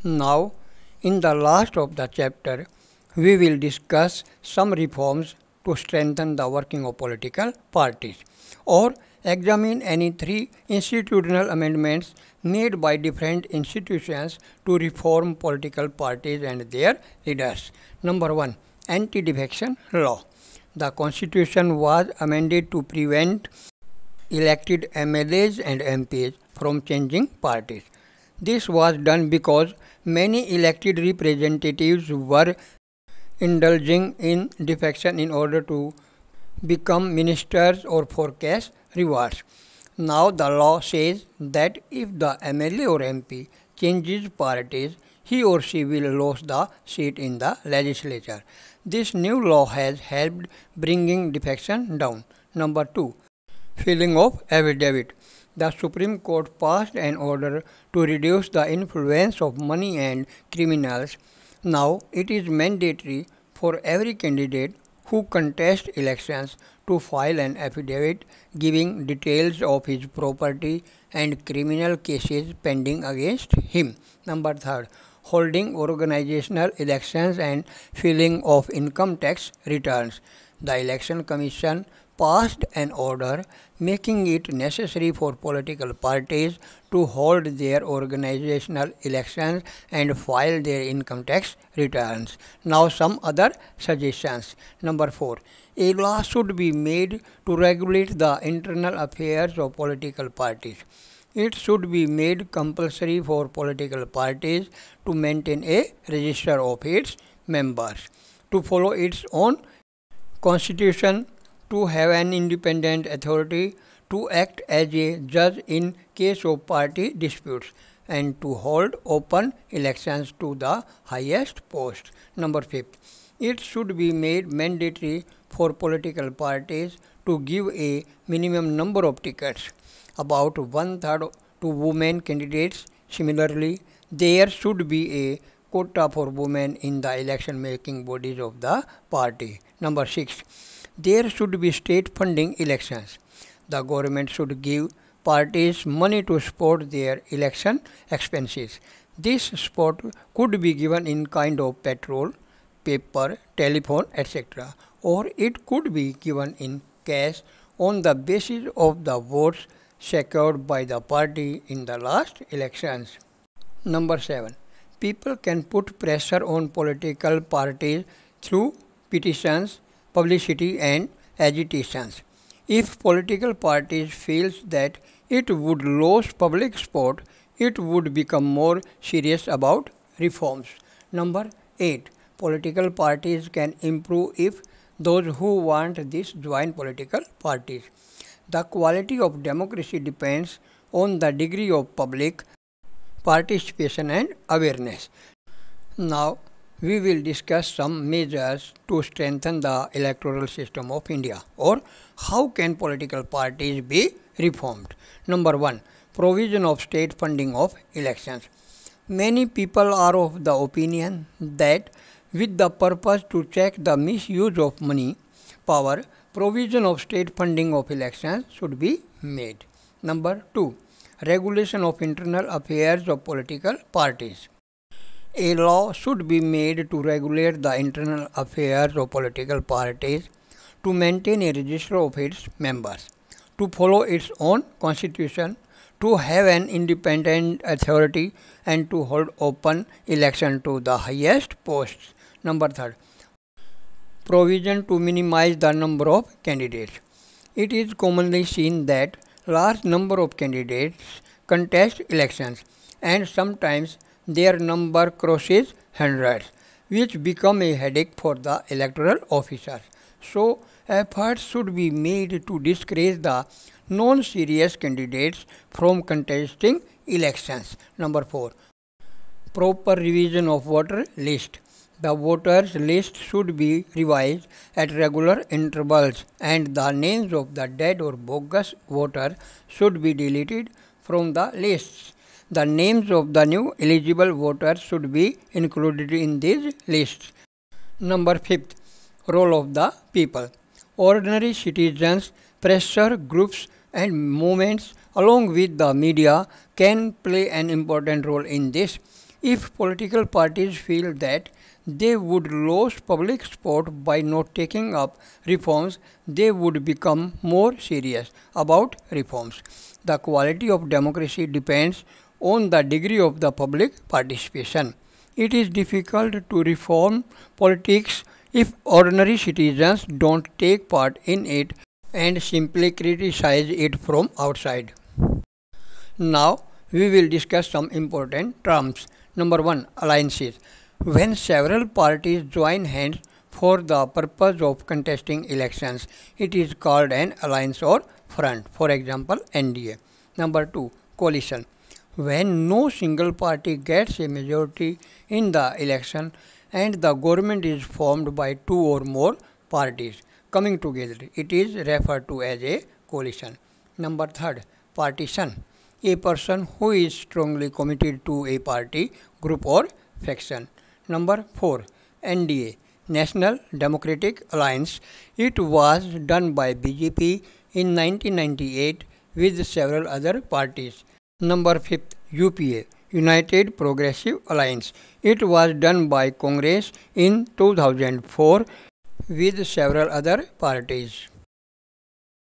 Now, in the last of the chapter, we will discuss some reforms to strengthen the working of political parties or examine any three institutional amendments made by different institutions to reform political parties and their leaders. Number 1. Anti-defection law. The constitution was amended to prevent elected MLAs and MPs from changing parties. This was done because many elected representatives were indulging in defection in order to become ministers or for cash rewards. Now the law says that if the MLA or MP changes parties, he or she will lose the seat in the legislature. This new law has helped bringing defection down. Number 2. Filing of affidavit. The Supreme Court passed an order to reduce the influence of money and criminals. Now it is mandatory for every candidate who contests elections to file an affidavit giving details of his property and criminal cases pending against him. Number 3. Holding organizational elections and filing of income tax returns. The Election Commission passed an order making it necessary for political parties to hold their organizational elections and file their income tax returns. Now some other suggestions. Number 4. A law should be made to regulate the internal affairs of political parties. It should be made compulsory for political parties to maintain a register of its members, to follow its own constitution, to have an independent authority, to act as a judge in case of party disputes, and to hold open elections to the highest post. Number 5. It should be made mandatory for political parties to give a minimum number of tickets, about one-third to women candidates. Similarly, there should be a quota for women in the election making bodies of the party. Number 6. There should be state funding elections. The government should give parties money to support their election expenses. This support could be given in kind of petrol, paper, telephone, etc. or it could be given in cash on the basis of the votes secured by the party in the last elections. Number 7. People can put pressure on political parties through petitions, publicity and agitations. If political parties feels that it would lose public support, it would become more serious about reforms. Number 8. Political parties can improve if those who want this join political parties. The quality of democracy depends on the degree of public participation and awareness. Now we will discuss some measures to strengthen the electoral system of India, or how can political parties be reformed. Number 1. Provision of state funding of elections. Many people are of the opinion that with the purpose to check the misuse of money, power, provision of state funding of elections should be made. Number 2. Regulation of internal affairs of political parties. A law should be made to regulate the internal affairs of political parties, to maintain a register of its members, to follow its own constitution, to have an independent authority, and to hold open election to the highest posts. Number 3. Provision to minimize the number of candidates. It is commonly seen that large number of candidates contest elections and sometimes their number crosses hundreds, which become a headache for the electoral officers. So, efforts should be made to discourage the non-serious candidates from contesting elections. Number 4. Proper revision of voter list. The voters list should be revised at regular intervals and the names of the dead or bogus voters should be deleted from the lists. The names of the new eligible voters should be included in these lists. Number 5. Role of the people. Ordinary citizens, pressure groups and movements along with the media can play an important role in this. If political parties feel that they would lose public support by not taking up reforms, they would become more serious about reforms. The quality of democracy depends on the degree of the public participation. It is difficult to reform politics if ordinary citizens don't take part in it and simply criticize it from outside. Now we will discuss some important terms. Number 1. Alliances. When several parties join hands for the purpose of contesting elections, it is called an alliance or front. For example, NDA. Number 2. Coalition. When no single party gets a majority in the election and the government is formed by two or more parties coming together, it is referred to as a coalition. Number 3. Partisan. A person who is strongly committed to a party, group or faction. Number 4. NDA, National Democratic Alliance. It was done by BJP in 1998 with several other parties. Number 5. UPA, United Progressive Alliance. It was done by Congress in 2004 with several other parties.